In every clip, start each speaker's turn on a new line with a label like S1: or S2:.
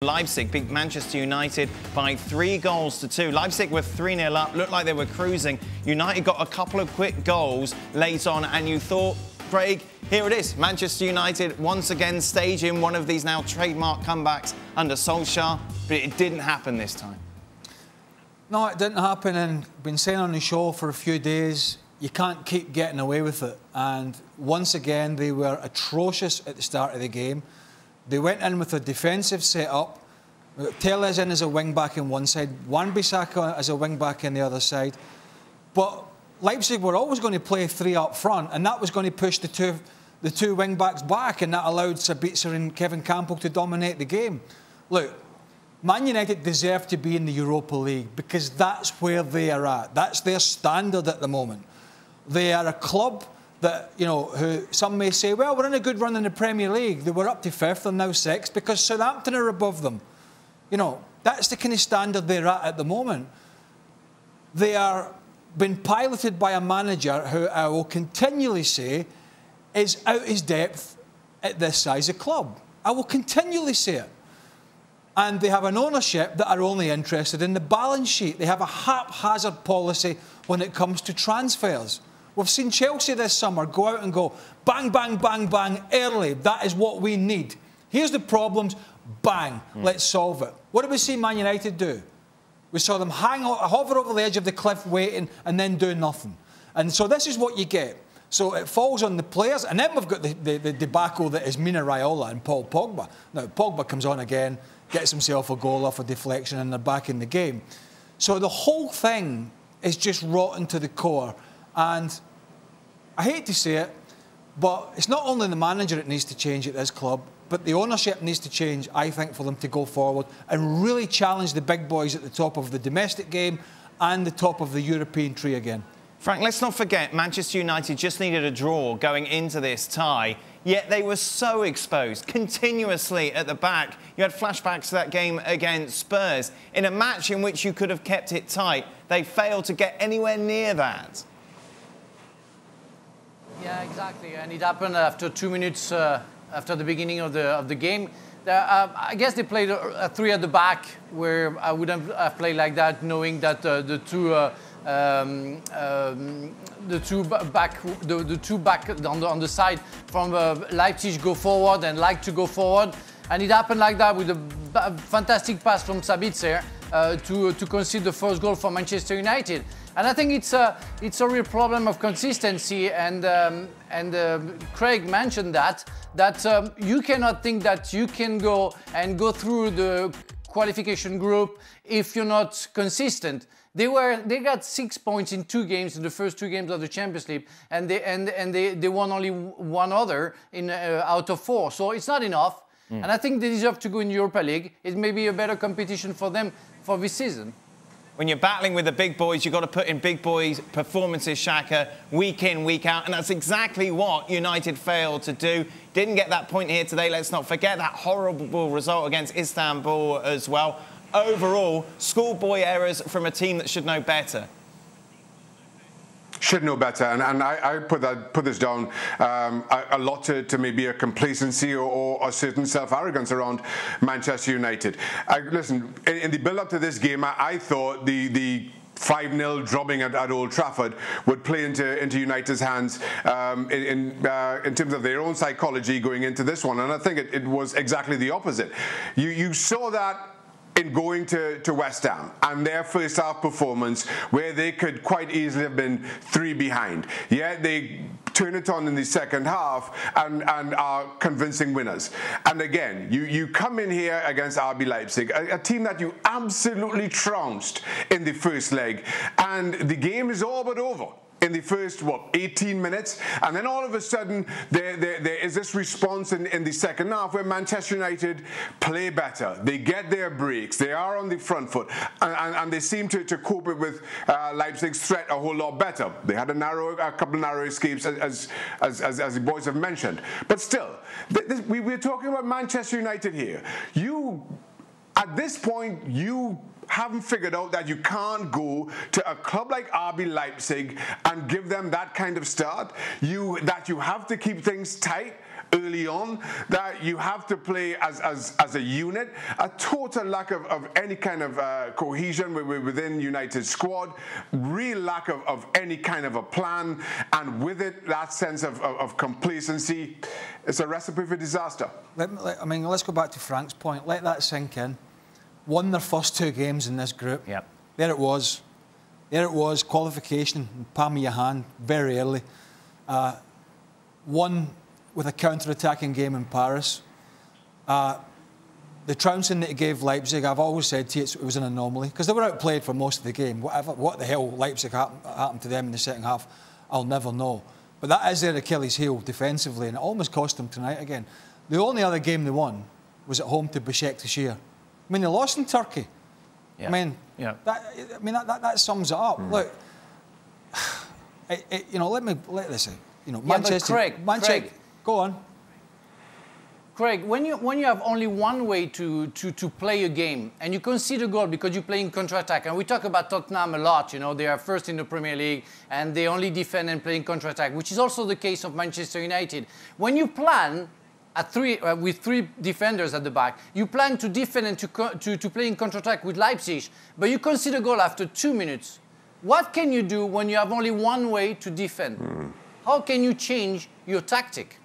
S1: Leipzig beat Manchester United by 3-2. Leipzig were 3-0 up, looked like they were cruising. United got a couple of quick goals late on, and you thought, Craig, here it is. Manchester United once again staging one of these now trademark comebacks under Solskjaer, but it didn't happen this time.
S2: No, it didn't happen, and been saying on the show for a few days, you can't keep getting away with it. And once again, they were atrocious at the start of the game. They went in with a defensive set-up. Tellez in as a wing-back on one side, Wan-Bissaka as a wing-back on the other side. But Leipzig were always going to play three up front, and that was going to push the two wing-backs back, and that allowed Sabitzer and Kevin Campbell to dominate the game. Look, Man United deserve to be in the Europa League because that's where they are at. That's their standard at the moment. They are a club that, you know, who some may say, well, we're in a good run in the Premier League. They were up to 5th and now 6th because Southampton are above them. You know, that's the kind of standard they're at the moment. They are being piloted by a manager who I will continually say is out his depth at this size of club. I will continually say it. And they have an ownership that are only interested in the balance sheet. They have a haphazard policy when it comes to transfers. We've seen Chelsea this summer go out and go bang, bang, bang, bang early. That is what we need. Here's the problems. Bang. Let's solve it. What did we see Man United do? We saw them hover over the edge of the cliff waiting and then do nothing. And so this is what you get. So it falls on the players. And then we've got the debacle that is Mina Raiola and Paul Pogba. Now, Pogba comes on again, gets himself a goal off a deflection, and they're back in the game. So the whole thing is just rotten to the core. And I hate to say it, but it's not only the manager that needs to change at this club, but the ownership needs to change, I think, for them to go forward and really challenge the big boys at the top of the domestic game and the top of the European tree again.
S1: Frank, let's not forget, Manchester United just needed a draw going into this tie, yet they were so exposed continuously at the back. You had flashbacks to that game against Spurs. In a match in which you could have kept it tight, they failed to get anywhere near that.
S3: Yeah, exactly, and it happened after 2 minutes after the beginning of the game. I guess they played a three at the back, where I wouldn't have played like that, knowing that the two back on the side from Leipzig go forward and like to go forward, and it happened like that with a fantastic pass from Sabitzer to concede the first goal for Manchester United. And I think it's a real problem of consistency, and Craig mentioned that you cannot think that you can go through the qualification group if you're not consistent. They got 6 points in 2 games, in the first 2 games of the Champions League, and they won only one other out of 4. So it's not enough. And I think they deserve to go in Europa League. It may be a better competition for them for this season.
S1: When you're battling with the big boys, you've got to put in big boys performances, Shaka, week in, week out. And that's exactly what United failed to do. Didn't get that point here today. Let's not forget that horrible result against Istanbul as well. Overall, schoolboy errors from a team that should know better.
S4: Should know better, and I put this down a lot to maybe a complacency or a certain self-arrogance around Manchester United. Listen, in the build-up to this game, I thought the 5-0 drubbing at Old Trafford would play into United's hands in terms of their own psychology going into this one, and I think it was exactly the opposite. You saw that in going to West Ham and their first half performance, where they could quite easily have been 3 behind. Yet they turn it on in the second half and are convincing winners. And again, you come in here against RB Leipzig, a team that you absolutely trounced in the first leg, and the game is all but over in the first, 18 minutes, and then all of a sudden there is this response in the second half where Manchester United play better. They get their breaks. They are on the front foot, and they seem to cope with Leipzig's threat a whole lot better. They had a couple of narrow escapes, as the boys have mentioned. But still, we're talking about Manchester United here. At this point, you haven't figured out that you can't go to a club like RB Leipzig and give them that kind of start. That you have to keep things tight early on, that you have to play as a unit. A total lack of any kind of cohesion within United's squad, real lack of any kind of a plan, and with it, that sense of complacency. It's a recipe for disaster.
S2: I mean, let's go back to Frank's point. Let that sink in. Won their first 2 games in this group.
S1: Yep.
S2: There it was. There it was. Qualification, palm of your hand, very early. Won with a counter-attacking game in Paris. The trouncing that he gave Leipzig, I've always said to you, it was an anomaly, because they were outplayed for most of the game. What the hell Leipzig happened to them in the second half, I'll never know. But that is their Achilles heel defensively, and it almost cost them tonight again. The only other game they won was at home to Beşiktaş. I mean, they lost in Turkey. Yeah. I mean, that sums it up. Look, you know, let this say, you know, Manchester.
S3: Craig,
S2: go on.
S3: Craig, when you have only one way to play a game and you concede a goal because you play in counter-attack, and we talk about Tottenham a lot, you know, they are first in the Premier League and they only defend and play in counter-attack, which is also the case of Manchester United. When you plan with 3 defenders at the back, you plan to defend and to play in counter-attack with Leipzig, but you concede a goal after 2 minutes. What can you do when you have only one way to defend? How can you change your tactic?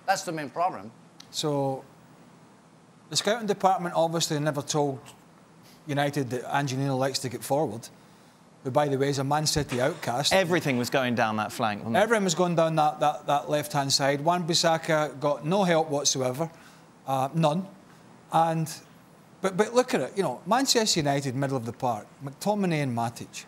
S3: That's the main problem.
S2: So, the scouting department obviously never told United that Angelino likes to get forward, who, by the way, is a Man City outcast.
S1: Everything was going down that flank, wasn't it?
S2: Everything was going down that left-hand side. Wan-Bissaka got no help whatsoever, none. But look at it, you know, Manchester United, middle of the park, McTominay and Matic.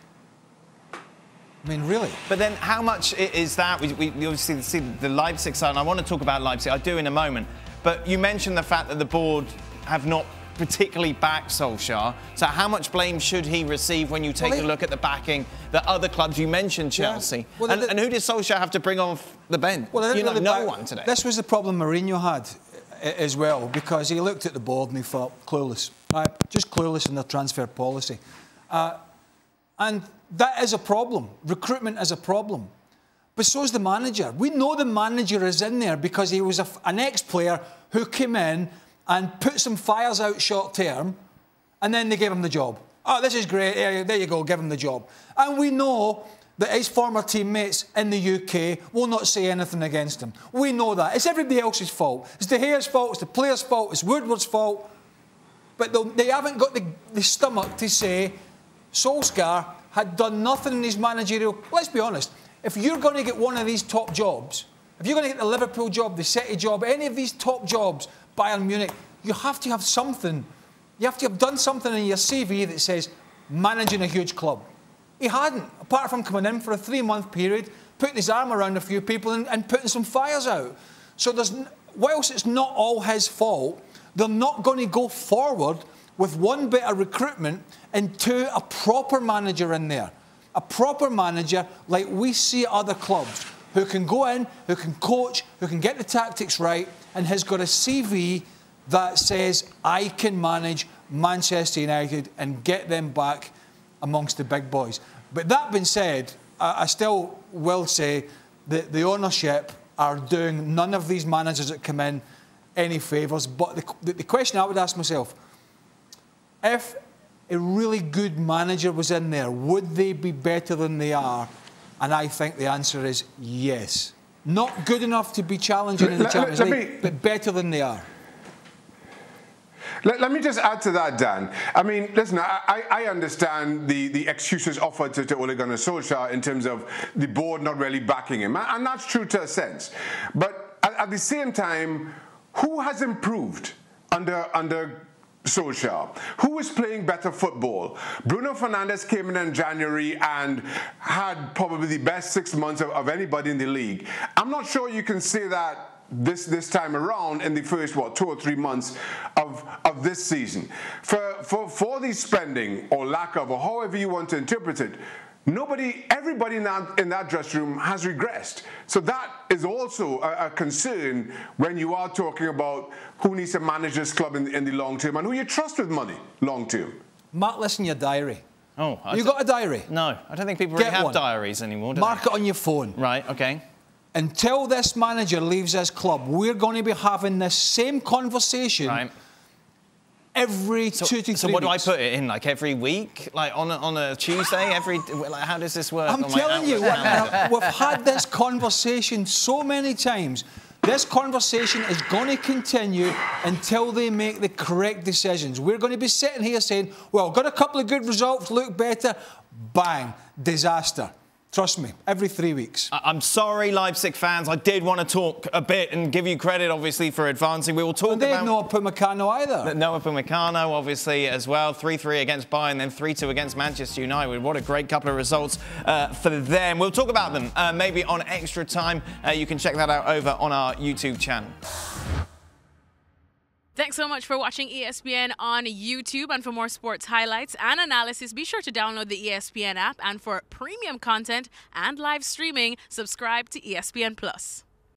S2: I mean, really.
S1: But then how much is that? We obviously see the Leipzig side, and I want to talk about Leipzig. I do in a moment. But you mentioned the fact that the board have not particularly backed Solskjaer. So how much blame should he receive when you take a look at the backing that other clubs, you mentioned Chelsea. Yeah. Well, and who did Solskjaer have to bring off the bench?
S2: Well,
S1: no one today.
S2: This was the problem Mourinho had as well, because he looked at the board and he thought, clueless. Right? Just clueless in their transfer policy. And that is a problem. Recruitment is a problem. But so is the manager. We know the manager is in there because he was an ex-player who came in and put some fires out short term, and then they gave him the job. Oh, this is great. There you go, give him the job. And we know that his former teammates in the UK will not say anything against him. We know that. It's everybody else's fault. It's De Gea's fault, it's the player's fault, it's Woodward's fault. But they haven't got the stomach to say Solskjaer had done nothing in his managerial... Let's be honest. If you're going to get one of these top jobs, if you're going to get the Liverpool job, the City job, any of these top jobs, Bayern Munich, you have to have something. You have to have done something in your CV that says managing a huge club. He hadn't, apart from coming in for a 3-month period, putting his arm around a few people and putting some fires out. So whilst it's not all his fault, they're not going to go forward with 1 bit of recruitment and 2, a proper manager in there. A proper manager like we see other clubs, who can go in, who can coach, who can get the tactics right, and has got a CV that says, I can manage Manchester United and get them back amongst the big boys. But that being said, I still will say that the ownership are doing none of these managers that come in any favours. But the question I would ask myself, if a really good manager was in there, would they be better than they are? And I think the answer is yes. Not good enough to be challenging in the Champions League, but better than they are.
S4: Let me just add to that, Dan. I mean, listen, I understand the excuses offered to Ole Gunnar Solskjaer in terms of the board not really backing him. And that's true to a sense. But at the same time, who has improved under Solskjaer? Who is playing better football? Bruno Fernandes came in January and had probably the best 6 months of anybody in the league. I'm not sure you can say that this time around in the first 2 or 3 months of this season. For the spending or lack of, or however you want to interpret it, everybody in that dressing room has regressed. So that is also a concern when you are talking about who needs to manage this club in the long term and who you trust with money long term.
S2: Mark, listen, your diary.
S1: Oh,
S2: you got a diary?
S1: No, I don't think people really have diaries anymore.
S2: Mark it on your phone.
S1: Right, okay.
S2: until this manager leaves his club, we're going to be having this same conversation every 2 to 3 weeks.
S1: So what do I put it in? Like every week? Like on a Tuesday? Like how does this work?
S2: I'm telling you, we've had this conversation so many times. This conversation is going to continue until they make the correct decisions. We're going to be sitting here saying, well, got a couple of good results, look better. Bang, disaster. Trust me, every 3 weeks.
S1: I'm sorry, Leipzig fans. I did want to talk a bit and give you credit, obviously, for advancing. We will talk
S2: they
S1: about...
S2: Noah Upamecano either.
S1: Noah Upamecano, obviously, as well. 3-3 against Bayern, then 3-2 against Manchester United. What a great couple of results for them. We'll talk about them maybe on extra time. You can check that out over on our YouTube channel.
S5: Thanks so much for watching ESPN on YouTube. And for more sports highlights and analysis, be sure to download the ESPN app. And for premium content and live streaming, subscribe to ESPN+.